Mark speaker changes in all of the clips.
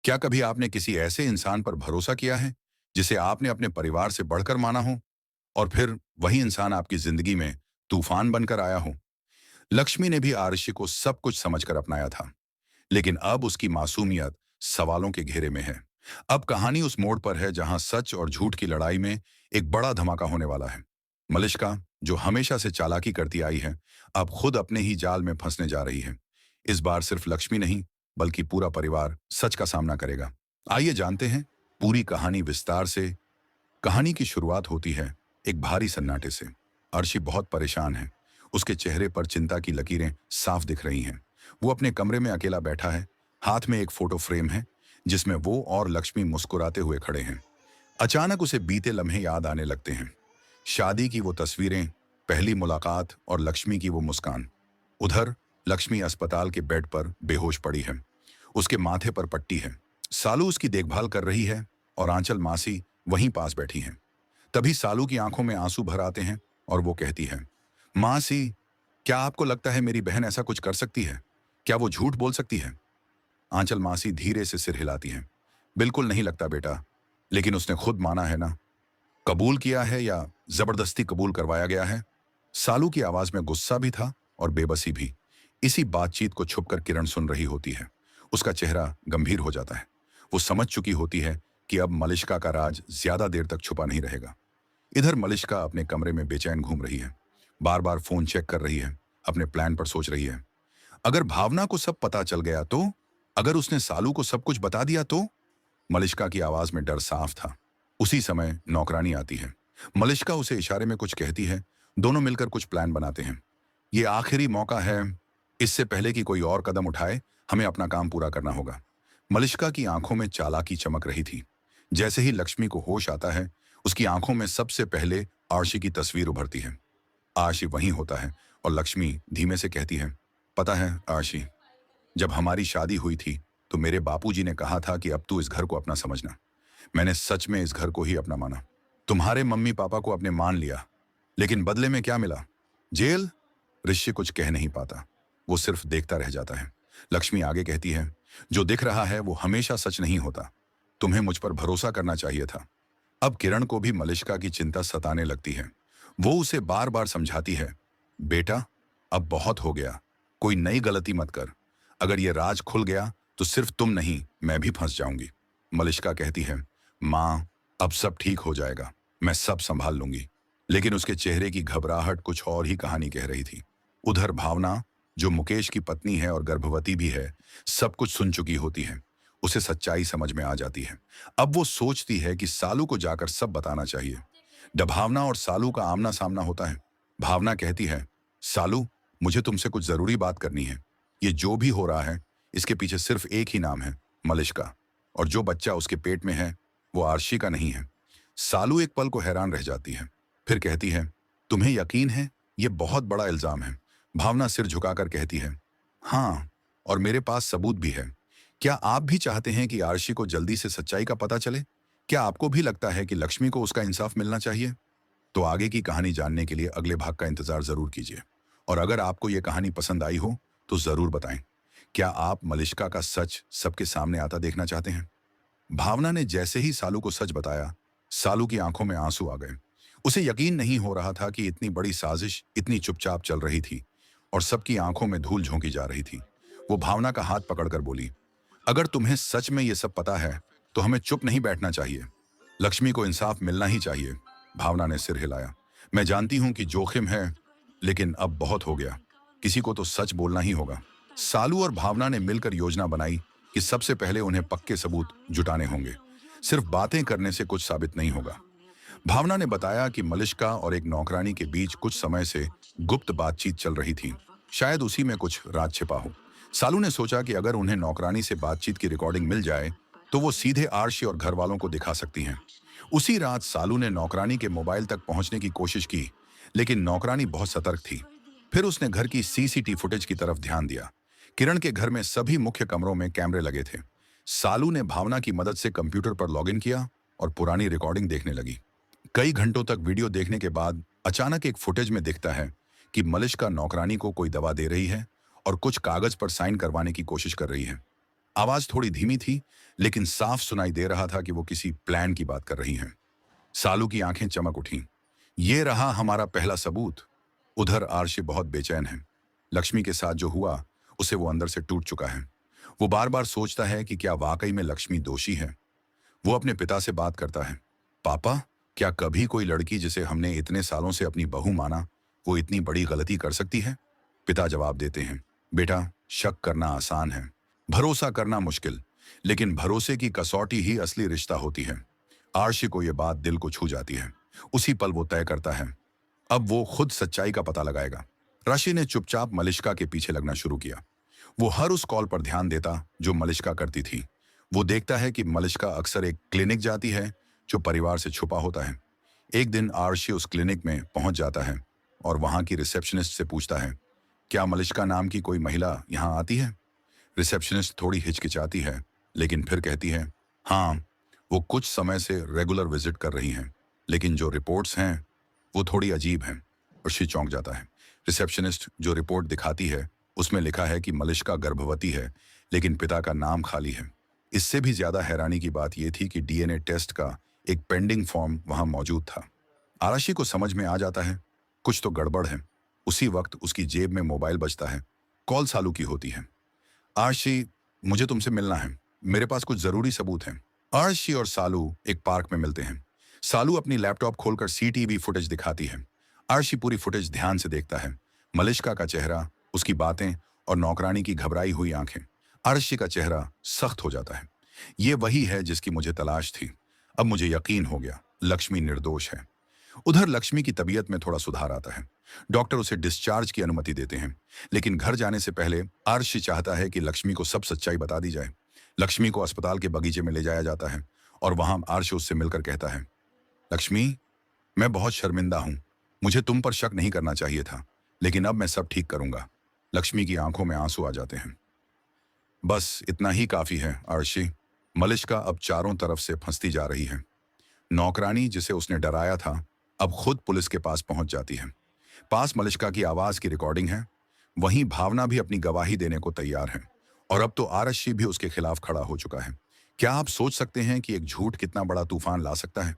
Speaker 1: क्या कभी आपने किसी ऐसे इंसान पर भरोसा किया है जिसे आपने अपने परिवार से बढ़कर माना हो और फिर वही इंसान आपकी जिंदगी में तूफान बनकर आया हो? लक्ष्मी ने भी आरुषि को सब कुछ समझकर अपनाया था, लेकिन अब उसकी मासूमियत सवालों के घेरे में है। अब कहानी उस मोड़ पर है जहां सच और झूठ की लड़ाई में एक बड़ा धमाका होने वाला है। मलिष्का, जो हमेशा से चालाकी करती आई है, अब खुद अपने ही जाल में फंसने जा रही है। इस बार सिर्फ लक्ष्मी नहीं, बल्कि पूरा परिवार सच का सामना करेगा। आइए जानते हैं पूरी कहानी विस्तार से। कहानी की शुरुआत होती है एक भारी सन्नाटे से। अर्शी बहुत परेशान है। उसके चेहरे पर चिंता की लकीरें साफ दिख रही हैं। वो अपने कमरे में अकेला बैठा है। हाथ में एक फोटो फ्रेम है जिसमें वो और लक्ष्मी मुस्कुराते हुए खड़े हैं। अचानक उसे बीते लम्हे याद आने लगते हैं। शादी की वो तस्वीरें, पहली मुलाकात और लक्ष्मी की वो मुस्कान। उधर लक्ष्मी अस्पताल के बेड पर बेहोश पड़ी है। उसके माथे पर पट्टी है। सालू उसकी देखभाल कर रही है और आंचल मासी वहीं पास बैठी हैं। तभी सालू की आंखों में आंसू भर आते हैं और वो कहती है, मासी, क्या आपको लगता है मेरी बहन ऐसा कुछ कर सकती है? क्या वो झूठ बोल सकती है? आंचल मासी धीरे से सिर हिलाती हैं। बिल्कुल नहीं लगता बेटा, लेकिन उसने खुद माना है ना। कबूल किया है या जबरदस्ती कबूल करवाया गया है? सालू की आवाज में गुस्सा भी था और बेबसी भी। इसी बातचीत को छुपकर किरण सुन रही होती है। उसका चेहरा गंभीर हो जाता है। वो समझ चुकी होती है कि अब मलिष्का का राज ज्यादा देर तक छुपा नहीं रहेगा। इधर मलिष्का अपने कमरे में बेचैन घूम रही है। बार बार फोन चेक कर रही है। अपने प्लान पर सोच रही है। अगर भावना को सब पता चल गया तो? अगर उसने सालू को सब कुछ बता दिया तो? मलिष्का की आवाज में डर साफ था। उसी समय नौकरानी आती है। मलिष्का उसे इशारे में कुछ कहती है। दोनों मिलकर कुछ प्लान बनाते हैं। ये आखिरी मौका है। इससे पहले कि कोई और कदम उठाए, हमें अपना काम पूरा करना होगा। मलिष्का की आंखों में चालाकी चमक रही थी। जैसे ही लक्ष्मी को होश आता है, उसकी आंखों में सबसे पहले आरशी की तस्वीर उभरती है। आरशी वहीं होता है और लक्ष्मी धीमे से कहती है, पता है आरशी, जब हमारी शादी हुई थी तो मेरे बापूजी ने कहा था कि अब तू इस घर को अपना समझना। मैंने सच में इस घर को ही अपना माना। तुम्हारे मम्मी पापा को अपने मान लिया, लेकिन बदले में क्या मिला? जेल। ऋषि कुछ कह नहीं पाता। वो सिर्फ देखता रह जाता है। लक्ष्मी आगे कहती है, जो दिख रहा है वो हमेशा सच नहीं होता। तुम्हें मुझ पर भरोसा करना चाहिए था। अब किरण को भी मलिष्का की चिंता सताने लगती है। वो उसे बार बार समझाती है, बेटा, अब बहुत हो गया। कोई नई गलती मत कर। अगर ये राज खुल गया तो सिर्फ तुम नहीं, मैं भी फंस जाऊंगी। मलिष्का कहती है, माँ, अब सब ठीक हो जाएगा। मैं सब संभाल लूंगी। लेकिन उसके चेहरे की घबराहट कुछ और ही कहानी कह रही थी। उधर भावना, जो मुकेश की पत्नी है और गर्भवती भी है, सब कुछ सुन चुकी होती है। उसे सच्चाई समझ में आ जाती है। अब वो सोचती है कि सालू को जाकर सब बताना चाहिए। जब भावना और सालू का आमना सामना होता है, भावना कहती है, सालू, मुझे तुमसे कुछ जरूरी बात करनी है। ये जो भी हो रहा है, इसके पीछे सिर्फ एक ही नाम है, मलिष्का। और जो बच्चा उसके पेट में है वो आरशी का नहीं है। सालू एक पल को हैरान रह जाती है, फिर कहती है, तुम्हें यकीन है? ये बहुत बड़ा इल्जाम है। भावना सिर झुकाकर कहती है, हाँ, और मेरे पास सबूत भी है। क्या आप भी चाहते हैं कि आरशी को जल्दी से सच्चाई का पता चले? क्या आपको भी लगता है कि लक्ष्मी को उसका इंसाफ मिलना चाहिए? तो आगे की कहानी जानने के लिए अगले भाग का इंतजार जरूर कीजिए। और अगर आपको ये कहानी पसंद आई हो तो जरूर बताएं। क्या आप मलिष्का का सच सबके सामने आता देखना चाहते हैं? भावना ने जैसे ही सालू को सच बताया, सालू की आंखों में आंसू आ गए। उसे यकीन नहीं हो रहा था कि इतनी बड़ी साजिश इतनी चुपचाप चल रही थी और सबकी आंखों में धूल झोंकी जा रही थी। वो भावना का हाथ पकड़कर बोली, अगर तुम्हें सच में ये सब पता है तो हमें चुप नहीं बैठना चाहिए। लक्ष्मी को इंसाफ मिलना ही चाहिए। भावना ने सिर हिलाया। मैं जानती हूं कि जोखिम है, लेकिन अब बहुत हो गया। किसी को तो सच बोलना ही होगा। सालू और भावना ने मिलकर योजना बनाई कि सबसे पहले उन्हें पक्के सबूत जुटाने होंगे। सिर्फ बातें करने से कुछ साबित नहीं होगा। भावना ने बताया कि मलिष्का और एक नौकरानी के बीच कुछ समय से गुप्त बातचीत चल रही थी। शायद उसी में कुछ राज छिपा हो। सालू ने सोचा कि अगर उन्हें नौकरानी से बातचीत की रिकॉर्डिंग मिल जाए तो वो सीधे आरशी और घर वालों को दिखा सकती हैं। उसी रात सालू ने नौकरानी के मोबाइल तक पहुंचने की कोशिश की, लेकिन नौकरानी बहुत सतर्क थी। फिर उसने घर की सीसीटीवी फुटेज की तरफ ध्यान दिया। किरण के घर में सभी मुख्य कमरों में कैमरे लगे थे। सालू ने भावना की मदद से कंप्यूटर पर लॉगिन किया और पुरानी रिकॉर्डिंग देखने लगी। कई घंटों तक वीडियो देखने के बाद अचानक एक फुटेज में दिखता है कि मलिष्का नौकरानी को कोई दवा दे रही है और कुछ कागज पर साइन करवाने की कोशिश कर रही है। आवाज थोड़ी धीमी थी, लेकिन साफ सुनाई दे रहा था कि वो किसी प्लान की बात कर रही हैं। सालू की आंखें चमक उठीं। ये रहा हमारा पहला सबूत। उधर आरशी बहुत बेचैन है। लक्ष्मी के साथ जो हुआ, उसे वो अंदर से टूट चुका है। वो बार बार सोचता है कि क्या वाकई में लक्ष्मी दोषी है। वो अपने पिता से बात करता है। पापा, क्या कभी कोई लड़की जिसे हमने इतने सालों से अपनी बहू माना, वो इतनी बड़ी गलती कर सकती है? पिता जवाब देते हैं, बेटा, शक करना आसान है, भरोसा करना मुश्किल, लेकिन भरोसे की कसौटी ही असली रिश्ता होती है। आरशी को यह बात दिल को छू जाती है। उसी पल वो तय करता है, अब वो खुद सच्चाई का पता लगाएगा। ऋषि ने चुपचाप मलिष्का के पीछे लगना शुरू किया। वो हर उस कॉल पर ध्यान देता जो मलिष्का करती थी। वो देखता है कि मलिष्का अक्सर एक क्लिनिक जाती है जो परिवार से छुपा होता है। एक दिन आरशी उस क्लिनिक में पहुंच जाता है और वहां की रिसेप्शनिस्ट से पूछता है, क्या मलिष्का नाम की कोई महिला यहाँ आती है? रिसेप्शनिस्ट थोड़ी हिचकिचाती है, लेकिन फिर कहती है, हाँ, वो कुछ समय से रेगुलर विजिट कर रही हैं, लेकिन जो रिपोर्ट्स हैं वो थोड़ी अजीब हैं। ऋषि चौंक जाता है। रिसेप्शनिस्ट जो रिपोर्ट दिखाती है उसमें लिखा है कि मलिष्का गर्भवती है, लेकिन पिता का नाम खाली है। इससे भी ज्यादा हैरानी की बात यह थी कि डीएनए टेस्ट का एक पेंडिंग फॉर्म वहां मौजूद था। आराशी को समझ में आ जाता है, कुछ तो गड़बड़ है। उसी वक्त उसकी जेब में मोबाइल बजता है। कॉल सालू की होती है। आरशी, मुझे तुमसे मिलना है, मेरे पास कुछ जरूरी सबूत हैं। आरशी और सालू एक पार्क में मिलते हैं। सालू अपनी लैपटॉप खोलकर सीटीवी फुटेज दिखाती है। आरशी पूरी फुटेज ध्यान से देखता है। मलिष्का का चेहरा, उसकी बातें और नौकरानी की घबराई हुई आंखें। आरशी का चेहरा सख्त हो जाता है। ये वही है जिसकी मुझे तलाश थी। अब मुझे यकीन हो गया, लक्ष्मी निर्दोष है। उधर लक्ष्मी की तबीयत में थोड़ा सुधार आता है। डॉक्टर उसे डिस्चार्ज की अनुमति देते हैं, लेकिन घर जाने से पहले आरशी चाहता है कि लक्ष्मी को सब सच्चाई बता दी जाए। लक्ष्मी को अस्पताल के बगीचे में ले जाया जाता है और वहां आरशी उससे मिलकर कहता है, लक्ष्मी, मैं बहुत शर्मिंदा हूं। मुझे तुम पर शक नहीं करना चाहिए था, लेकिन अब मैं सब ठीक करूंगा। लक्ष्मी की आंखों में आंसू आ जाते हैं। बस इतना ही काफी है आरशी। मलिष्का अब चारों तरफ से फंसती जा रही है। नौकरानी जिसे उसने डराया था, अब खुद पुलिस के पास पहुंच जाती है। पास मलिष्का की आवाज की रिकॉर्डिंग है। वहीं भावना भी अपनी गवाही देने को तैयार है। और अब तो आरशी भी उसके खिलाफ खड़ा हो चुका है। क्या आप सोच सकते हैं कि एक झूठ कितना बड़ा तूफान ला सकता है?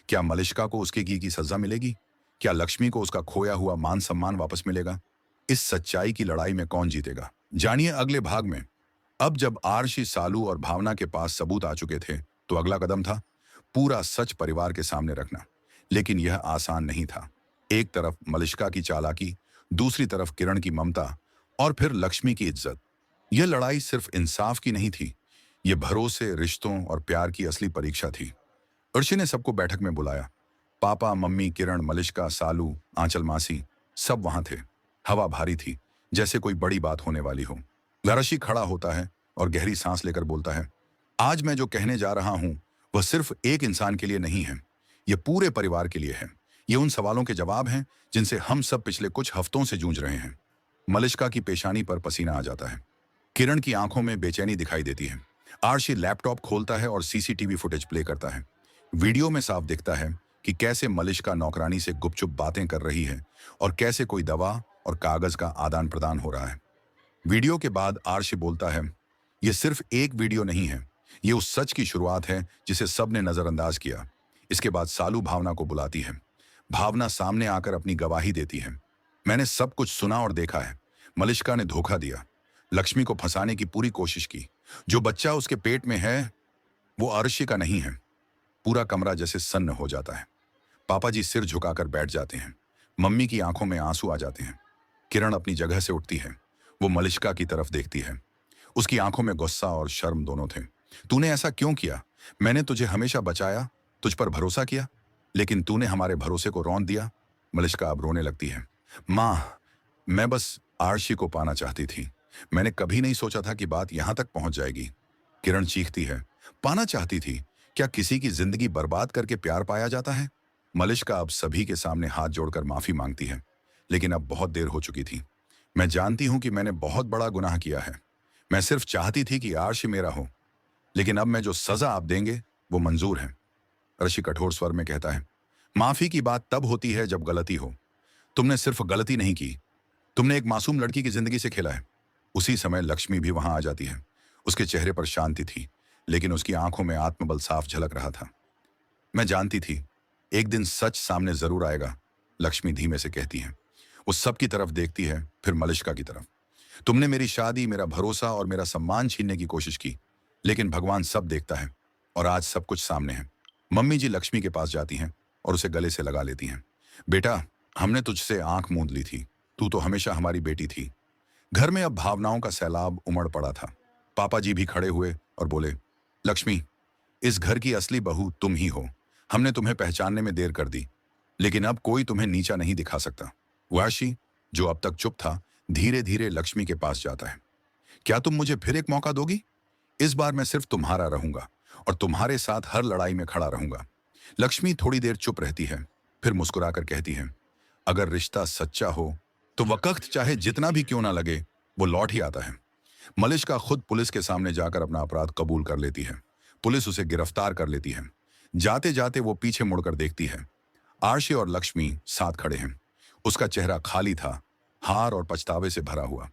Speaker 1: क्या मलिष्का को उसके की सजा मिलेगी? क्या लक्ष्मी को उसका खोया हुआ मान सम्मान वापस मिलेगा? इस सच्चाई की लड़ाई में कौन जीतेगा, जानिए अगले भाग में। अब जब आरशी, सालू और भावना के पास सबूत आ चुके थे, तो अगला कदम था पूरा सच परिवार के सामने रखना। लेकिन यह आसान नहीं था। एक तरफ मलिष्का की चालाकी, दूसरी तरफ किरण की ममता और फिर लक्ष्मी की इज्जत। यह लड़ाई सिर्फ इंसाफ की नहीं थी, यह भरोसे, रिश्तों और प्यार की असली परीक्षा थी। अर्शी ने सबको बैठक में बुलाया। पापा, मम्मी, किरण, मलिष्का, सालू, आंचल मासी, सब वहां थे। हवा भारी थी, जैसे कोई बड़ी बात होने वाली हो। अर्शी खड़ा होता है और गहरी सांस लेकर बोलता है, आज मैं जो कहने जा रहा हूं वह सिर्फ एक इंसान के लिए नहीं है, यह पूरे परिवार के लिए है। ये उन सवालों के जवाब हैं जिनसे हम सब पिछले कुछ हफ्तों से जूझ रहे हैं। मलिष्का की पेशानी पर पसीना आ जाता है। किरण की आंखों में बेचैनी दिखाई देती है। आरशी लैपटॉप खोलता है और सीसीटीवी फुटेज प्ले करता है। वीडियो में साफ दिखता है कि कैसे मलिष्का नौकरानी से गुपचुप बातें कर रही है और कैसे कोई दवा और कागज का आदान प्रदान हो रहा है। वीडियो के बाद आरशी बोलता है, यह सिर्फ एक वीडियो नहीं है, ये उस सच की शुरुआत है जिसे सबने नजरअंदाज किया। इसके बाद सालू भावना को बुलाती है। भावना सामने आकर अपनी गवाही देती है। मैंने सब कुछ सुना और देखा है। मलिष्का ने धोखा दिया, लक्ष्मी को फंसाने की पूरी कोशिश की। जो बच्चा उसके पेट में है वो आरशी का नहीं है। पूरा कमरा जैसे सन्न हो जाता है। पापा जी सिर झुकाकर बैठ जाते हैं। मम्मी की आंखों में आंसू आ जाते हैं। किरण अपनी जगह से उठती है। वो मलिष्का की तरफ देखती है। उसकी आंखों में गुस्सा और शर्म दोनों थे। तूने ऐसा क्यों किया? मैंने तुझे हमेशा बचाया, तुझ पर भरोसा किया, लेकिन तूने हमारे भरोसे को रौंद दिया। मलिष्का अब रोने लगती है। माँ, मैं बस आरशी को पाना चाहती थी। मैंने कभी नहीं सोचा था कि बात यहां तक पहुंच जाएगी। किरण चीखती है, पाना चाहती थी? क्या किसी की जिंदगी बर्बाद करके प्यार पाया जाता है? मलिष्का अब सभी के सामने हाथ जोड़कर माफी मांगती है, लेकिन अब बहुत देर हो चुकी थी। मैं जानती हूं कि मैंने बहुत बड़ा गुनाह किया है। मैं सिर्फ चाहती थी कि आरशी मेरा हो, लेकिन अब मैं जो सजा आप देंगे वो मंजूर है। ऋषि कठोर स्वर में कहता है, माफी की बात तब होती है जब गलती हो। तुमने सिर्फ गलती नहीं की, तुमने एक मासूम लड़की की जिंदगी से खेला है। उसी समय लक्ष्मी भी वहां आ जाती है। उसके चेहरे पर शांति थी, लेकिन उसकी आंखों में आत्मबल साफ झलक रहा था। मैं जानती थी, एक दिन सच सामने जरूर आएगा, लक्ष्मी धीमे से कहती है। वो सबकी तरफ देखती है, फिर मलिष्का की तरफ। तुमने मेरी शादी, मेरा भरोसा और मेरा सम्मान छीनने की कोशिश की, लेकिन भगवान सब देखता है और आज सब कुछ सामने है। मम्मी जी लक्ष्मी के पास जाती हैं और उसे गले से लगा लेती हैं। बेटा, हमने तुझसे आंख मूंद ली थी, तू तो हमेशा हमारी बेटी थी। घर में अब भावनाओं का सैलाब उमड़ पड़ा था। पापा जी भी खड़े हुए और बोले, लक्ष्मी, इस घर की असली बहू तुम ही हो। हमने तुम्हें पहचानने में देर कर दी, लेकिन अब कोई तुम्हें नीचा नहीं दिखा सकता। वाशी, जो अब तक चुप था, धीरे धीरे लक्ष्मी के पास जाता है। क्या तुम मुझे फिर एक मौका दोगी? इस बार मैं सिर्फ तुम्हारा रहूंगा और तुम्हारे साथ हर लड़ाई में खड़ा रहूंगा। लक्ष्मी थोड़ी देर चुप रहती है, फिर मुस्कुराकर कहती है, अगर रिश्ता सच्चा हो तो वक्त चाहे जितना भी क्यों ना लगे, वो लौट ही आता है। मलिष्का खुद पुलिस के सामने जाकर अपना अपराध कबूल कर लेती है। पुलिस उसे गिरफ्तार कर लेती है। जाते जाते वो पीछे मुड़कर देखती है। आरशी और लक्ष्मी साथ खड़े हैं। उसका चेहरा खाली था, हार और पछतावे से भरा हुआ।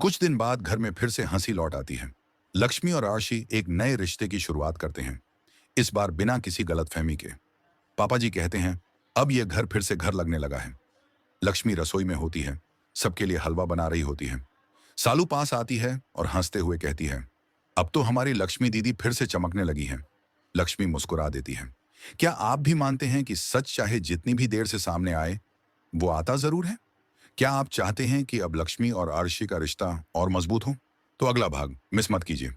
Speaker 1: कुछ दिन बाद घर में फिर से हंसी लौट आती है। लक्ष्मी और आरशी एक नए रिश्ते की शुरुआत करते हैं, इस बार बिना किसी गलतफहमी के। पापा जी कहते हैं, अब यह घर फिर से घर लगने लगा है। लक्ष्मी रसोई में होती है, सबके लिए हलवा बना रही होती है। सालू पास आती है और हंसते हुए कहती है, अब तो हमारी लक्ष्मी दीदी फिर से चमकने लगी है। लक्ष्मी मुस्कुरा देती है। क्या आप भी मानते हैं कि सच चाहे जितनी भी देर से सामने आए, वो आता जरूर है? क्या आप चाहते हैं कि अब लक्ष्मी और आरशी का रिश्ता और मजबूत हो? तो अगला भाग मिस मत कीजिए।